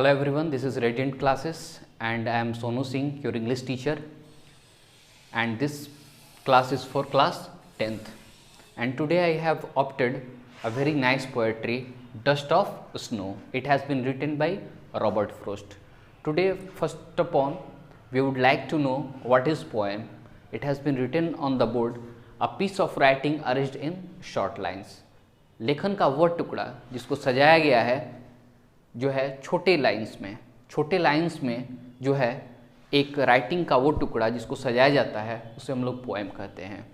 Hello everyone, this is Radiant Classes and I am Sonu Singh, your English teacher, and this class is for class 10th. And today I have opted a very nice poetry, Dust of Snow. It has been written by Robert Frost. Today, first upon, we would like to know what is poem. It has been written on the board, a piece of writing arranged in short lines. लेखन का वो टुकड़ा जिसको सजाया गया है जो है छोटे लाइंस में जो है एक राइटिंग का वो टुकड़ा जिसको सजाया जाता है उसे हम लोग पोएम कहते हैं।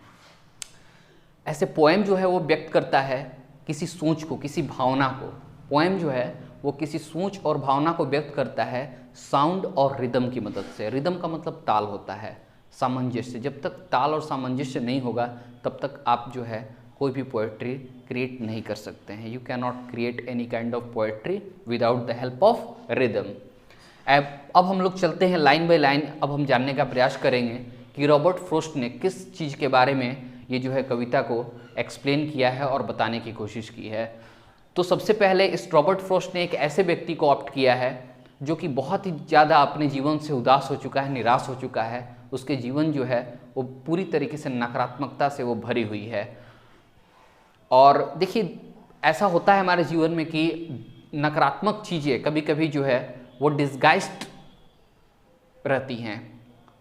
ऐसे पोएम जो है वो व्यक्त करता है किसी सोच को, किसी भावना को। पोएम जो है वो किसी सोच और भावना को व्यक्त करता है साउंड और रिदम की मदद से। रिदम का मतलब ताल होता है, सामंजस्य। जब तक ताल और सामंजस्य नहीं होगा तब तक आप जो है कोई भी पोएट्री क्रिएट नहीं कर सकते हैं। You can not create any kind of poetry without the help of rhythm. अब हम लोग चलते हैं लाइन बाय लाइन। अब हम जानने का प्रयास करेंगे कि रॉबर्ट फ्रोस्ट ने किस चीज़ के बारे में ये जो है कविता को एक्सप्लेन किया है और बताने की कोशिश की है। तो सबसे पहले इस रॉबर्ट फ्रोस्ट ने एक ऐसे व्यक्ति को ऑप्ट किया है जो कि बहुत ही ज़्यादा अपने जीवन से उदास हो चुका है, निराश हो चुका है। उसके जीवन जो है वो पूरी तरीके से नकारात्मकता से वो भरी हुई है। और देखिए, ऐसा होता है हमारे जीवन में कि नकारात्मक चीज़ें कभी कभी जो है वो डिस्गाइज्ड रहती हैं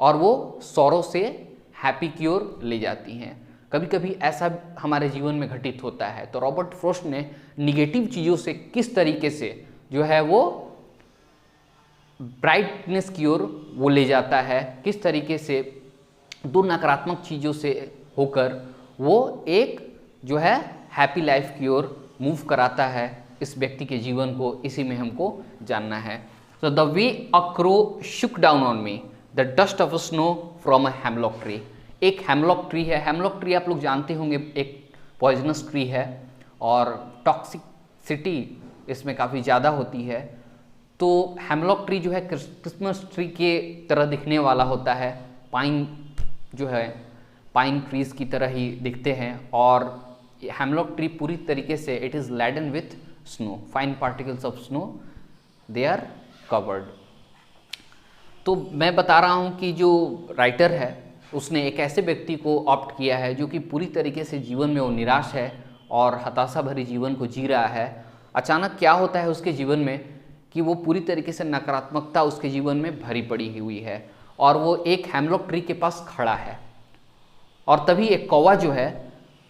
और वो सौरों से हैप्पी की ओर ले जाती हैं। कभी कभी ऐसा हमारे जीवन में घटित होता है। तो रॉबर्ट फ्रोस्ट ने निगेटिव चीज़ों से किस तरीके से जो है वो ब्राइटनेस की ओर वो ले जाता है, किस तरीके से दो नकारात्मक चीज़ों से होकर वो एक जो है हैप्पी लाइफ की ओर मूव कराता है इस व्यक्ति के जीवन को, इसी में हमको जानना है। तो the way a crow Shuk down on me the dust of snow from a hemlock tree. एक हेमलॉक ट्री है। हेमलॉक ट्री आप लोग जानते होंगे एक पॉइजनस ट्री है और टॉक्सिसिटी इसमें काफ़ी ज़्यादा होती है। तो हेमलॉक ट्री जो है क्रिसमस ट्री के तरह दिखने वाला होता है। पाइन जो है पाइन ट्रीज़ की तरह ही दिखते हैं और हेमलॉक ट्री पूरी तरीके से it is laden with snow, fine particles of snow they are covered. तो मैं बता रहा हूँ कि जो राइटर है उसने एक ऐसे व्यक्ति को ऑप्ट किया है जो कि पूरी तरीके से जीवन में वो निराश है और हताशा भरी जीवन को जी रहा है। अचानक क्या होता है उसके जीवन में कि वो पूरी तरीके से नकारात्मकता उसके जीवन में भरी पड़ी हुई है और वो एक हेमलॉक ट्री के पास खड़ा है और तभी एक कौवा जो है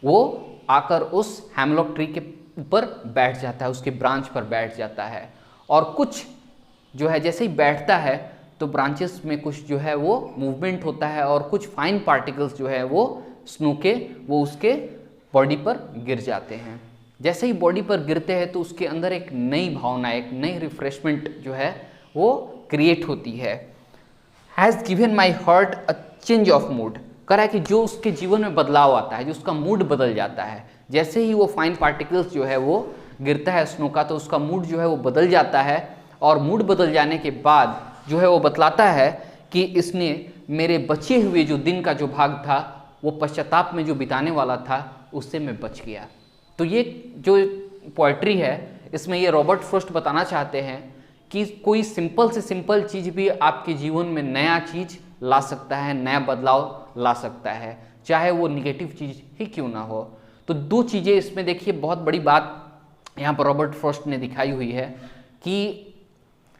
वो आकर उस हेमलॉक ट्री के ऊपर बैठ जाता है, उसके ब्रांच पर बैठ जाता है। और कुछ जो है जैसे ही बैठता है तो ब्रांचेस में कुछ जो है वो मूवमेंट होता है और कुछ फाइन पार्टिकल्स जो है वो स्नो के वो उसके बॉडी पर गिर जाते हैं। जैसे ही बॉडी पर गिरते हैं तो उसके अंदर एक नई भावना, एक नई रिफ्रेशमेंट जो है वो क्रिएट होती है। Has given my heart a change of mood. कह रहा है कि जो उसके जीवन में बदलाव आता है, जो उसका मूड बदल जाता है। जैसे ही वो फाइन पार्टिकल्स जो है वो गिरता है स्नो का तो उसका मूड जो है वो बदल जाता है और मूड बदल जाने के बाद जो है वो बतलाता है कि इसने मेरे बचे हुए जो दिन का जो भाग था वो पश्चाताप में जो बिताने वाला था उससे मैं बच गया। तो ये जो पोएट्री है इसमें ये रॉबर्ट फ्रोस्ट बताना चाहते हैं कि कोई सिंपल से सिंपल चीज़ भी आपके जीवन में नया चीज़ ला सकता है, नया बदलाव ला सकता है, चाहे वो निगेटिव चीज़ ही क्यों ना हो। तो दो चीज़ें इसमें देखिए, बहुत बड़ी बात यहाँ पर रॉबर्ट फ्रोस्ट ने दिखाई हुई है कि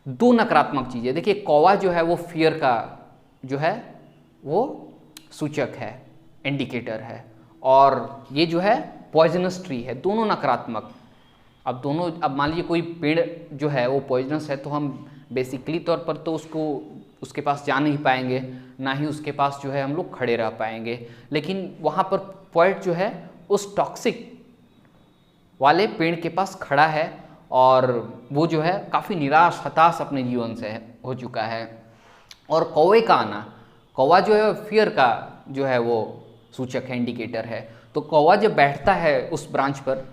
दो नकारात्मक चीज़ें। देखिए, कौवा जो है वो फियर का जो है वो सूचक है, इंडिकेटर है, और ये जो है पॉइजनस ट्री है, दोनों नकारात्मक। अब मान लीजिए कोई पेड़ जो है वो पॉइजनस है तो हम बेसिकली तौर पर तो उसके पास जा नहीं पाएंगे, ना ही उसके पास जो है हम लोग खड़े रह पाएंगे। लेकिन वहाँ पर पोएट जो है उस टॉक्सिक वाले पेड़ के पास खड़ा है और वो जो है काफ़ी निराश हताश अपने जीवन से हो चुका है। और कौवे का आना, कौवा जो है फियर का जो है वो सूचक है, इंडिकेटर है। तो कौवा जब बैठता है उस ब्रांच पर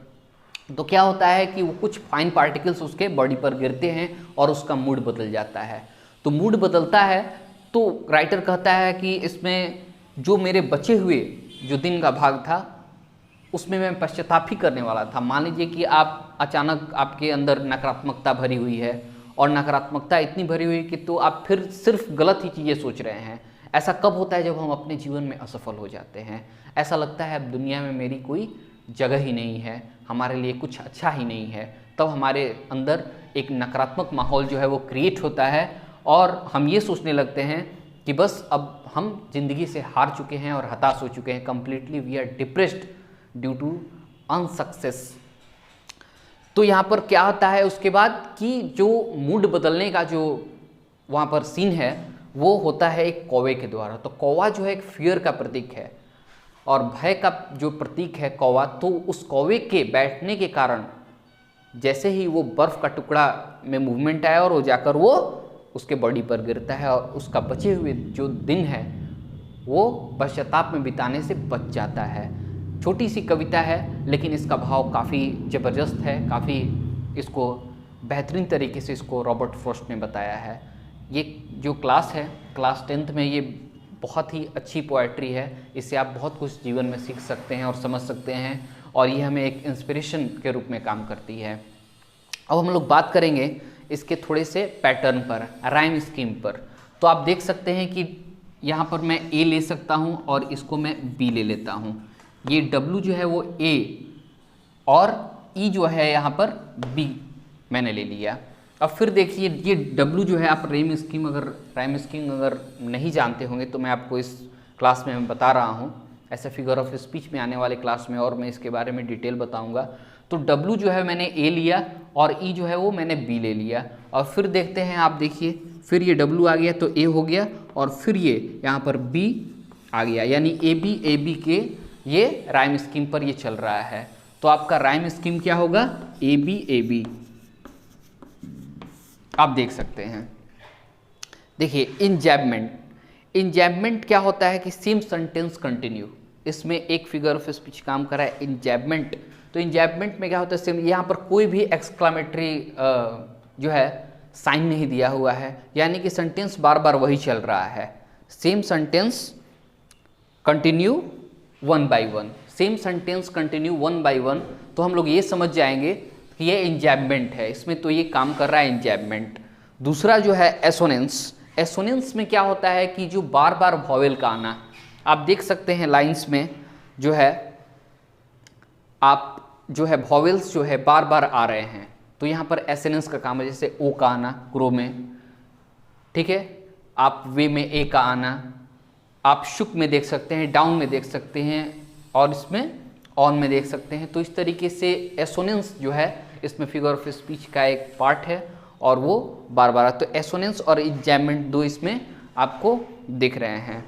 तो क्या होता है कि वो कुछ फाइन पार्टिकल्स उसके बॉडी पर गिरते हैं और उसका मूड बदल जाता है। तो मूड बदलता है तो राइटर कहता है कि इसमें जो मेरे बचे हुए जो दिन का भाग था उसमें मैं पश्चाताप ही करने वाला था। मान लीजिए कि आप अचानक आपके अंदर नकारात्मकता भरी हुई है और नकारात्मकता इतनी भरी हुई कि तो आप फिर सिर्फ गलत ही चीज़ें सोच रहे हैं। ऐसा कब होता है? जब हम अपने जीवन में असफल हो जाते हैं। ऐसा लगता है अब दुनिया में मेरी कोई जगह ही नहीं है, हमारे लिए कुछ अच्छा ही नहीं है। तब हमारे अंदर एक नकारात्मक माहौल जो है वो क्रिएट होता है और हम ये सोचने लगते हैं कि बस अब हम जिंदगी से हार चुके हैं और हताश हो चुके हैं। Completely we are depressed due to unsuccess. तो यहाँ पर क्या होता है उसके बाद कि जो मूड बदलने का जो वहाँ पर सीन है वो होता है एक कौवे के द्वारा। तो कौवा जो है एक फियर का प्रतीक है और भय का जो प्रतीक है कौवा, तो उस कौवे के बैठने के कारण जैसे ही वो बर्फ़ का टुकड़ा में मूवमेंट आया और वो जाकर वो उसके बॉडी पर गिरता है और उसका बचे हुए जो दिन है वो पश्चाताप में बिताने से बच जाता है। छोटी सी कविता है लेकिन इसका भाव काफ़ी ज़बरदस्त है, काफ़ी इसको बेहतरीन तरीके से इसको रॉबर्ट फ्रॉस्ट ने बताया है। ये जो क्लास है, क्लास 10th में, ये बहुत ही अच्छी पोएट्री है। इससे आप बहुत कुछ जीवन में सीख सकते हैं और समझ सकते हैं और ये हमें एक इंस्पिरेशन के रूप में काम करती है। अब हम लोग बात करेंगे इसके थोड़े से पैटर्न पर, राइम स्कीम पर। तो आप देख सकते हैं कि यहाँ पर मैं ए ले सकता हूँ और इसको मैं बी ले लेता हूँ। ये डब्लू जो है वो ए और ई जो है यहाँ पर बी मैंने ले लिया। अब फिर देखिए ये डब्लू जो है, आप राइम स्कीम अगर नहीं जानते होंगे तो मैं आपको इस क्लास में मैं बता रहा हूँ, ऐसे फिगर ऑफ स्पीच में आने वाले क्लास में और मैं इसके बारे में डिटेल बताऊँगा। तो डब्लू जो है मैंने ए लिया और ई जो है वो मैंने बी ले लिया। और फिर देखते हैं, आप देखिए फिर ये डब्लू आ गया तो ए हो गया और फिर ये यहाँ पर बी आ गया, यानी ए बी के ये राइम स्कीम पर ये चल रहा है। तो आपका राइम स्कीम क्या होगा? A B. आप देख सकते हैं, देखिए इंजैबमेंट क्या होता है कि सेम सेंटेंस कंटिन्यू, इसमें एक फिगर ऑफ स्पीच काम कर रहा है इंजैबमेंट। तो इंजैबमेंट में क्या होता है, सेम, यहाँ पर कोई भी एक्सक्लामेटरी जो है साइन नहीं दिया हुआ है, यानी कि सेंटेंस बार बार वही चल रहा है। Same sentence continue one by one, same sentence continue one by one. तो हम लोग ये समझ जाएंगे कि ये इंजैबमेंट है, इसमें तो ये काम कर रहा है इंजैबमेंट। दूसरा जो है एसोनेंस में क्या होता है कि जो बार बार वॉवेल का आना, आप देख सकते हैं लाइंस में जो है आप जो है वॉवेल्स जो है बार बार आ रहे हैं, तो यहाँ पर एसोनेंस का काम है। जैसे ओ का आना क्रो में, ठीक है, आप वे में ए का आना, आप शुक में देख सकते हैं, डाउन में देख सकते हैं और इसमें ऑन में देख सकते हैं। तो इस तरीके से एसोनेंस जो है इसमें फिगर ऑफ स्पीच का एक पार्ट है और वो बार बार, तो एसोनेंस और इंजैबमेंट दो इसमें आपको दिख रहे हैं।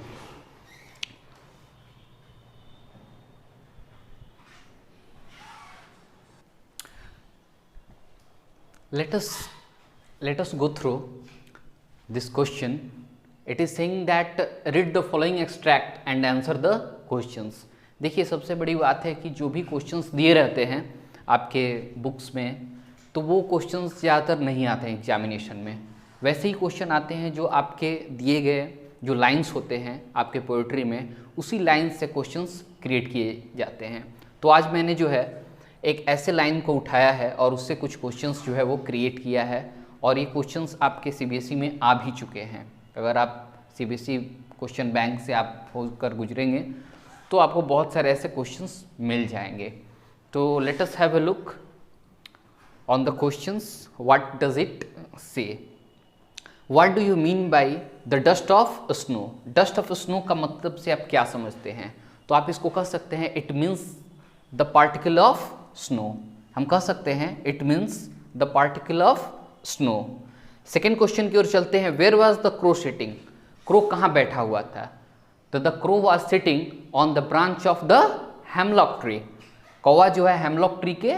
Let us go through this question. It is saying that read the following extract and answer the questions. देखिए सबसे बड़ी बात है कि जो भी क्वेश्चंस दिए रहते हैं आपके बुक्स में, तो वो क्वेश्चंस ज़्यादातर नहीं आते हैं एग्जामिनेशन में। वैसे ही क्वेश्चन आते हैं जो आपके दिए गए जो लाइंस होते हैं आपके पोएट्री में, उसी लाइंस से क्वेश्चंस क्रिएट किए जाते हैं। तो आज मैंने जो है एक ऐसे लाइन को उठाया है और उससे कुछ क्वेश्चंस जो है वो क्रिएट किया है और ये क्वेश्चंस आपके सीबीएसई में आ भी चुके हैं। अगर आप सीबीएसई क्वेश्चन बैंक से आप होकर गुजरेंगे तो आपको बहुत सारे ऐसे क्वेश्चंस मिल जाएंगे। तो let us have a look on the questions. What does it say? What do you mean by the dust of snow? Dust of snow का मतलब से आप क्या समझते हैं? तो आप इसको कह सकते हैं it means the particle of snow. हम कह सकते हैं it means the particle of snow. Second question की ओर चलते हैं। Where was the crow sitting? Crow कहाँ बैठा हुआ था? तो the crow was sitting on the branch of the hemlock tree. कौवा जो है हेमलॉक ट्री के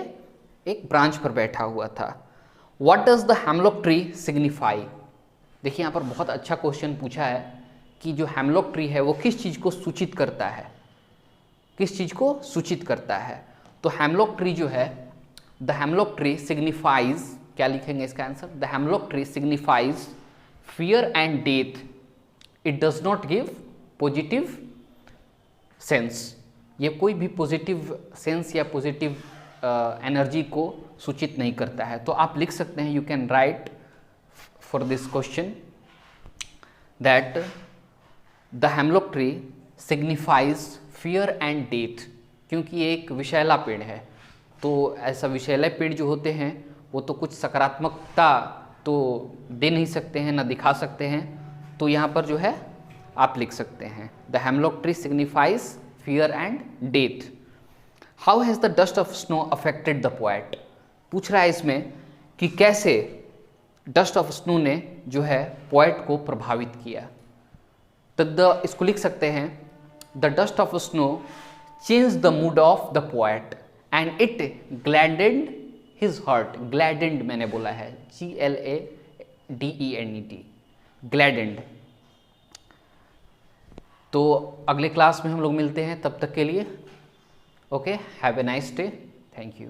एक ब्रांच पर बैठा हुआ था। What does the hemlock tree signify? देखिए यहाँ पर बहुत अच्छा क्वेश्चन पूछा है कि जो हेमलॉक ट्री है वो किस चीज़ को सूचित करता है, किस चीज़ को सूचित करता है? तो हेमलॉक ट्री जो है, द हेमलॉक ट्री सिग्निफाइज, क्या लिखेंगे इसका answer? The hemlock tree signifies fear and death. It does not give positive sense. ये कोई भी पॉजिटिव सेंस या पॉजिटिव एनर्जी को सूचित नहीं करता है। तो आप लिख सकते हैं, you can write for this question that the hemlock tree signifies fear and death, क्योंकि ये एक विषैला पेड़ है, तो ऐसा विषैले पेड़ जो होते हैं वो तो कुछ सकारात्मकता तो दे नहीं सकते हैं, ना दिखा सकते हैं, तो यहाँ पर जो है आप लिख सकते हैं the hemlock tree signifies fear and death. How has the dust of snow affected the poet, पूछ रहा है इसमें कि कैसे डस्ट ऑफ स्नो ने जो है पोएट को प्रभावित किया। तो इसको लिख सकते हैं the dust of snow change the mood of the poet and it gladdened his heart. Gladdened मैंने बोला है, GLADENED, ग्लैडेंड। तो अगले क्लास में हम लोग मिलते हैं, तब तक के लिए okay, have a nice day, thank you.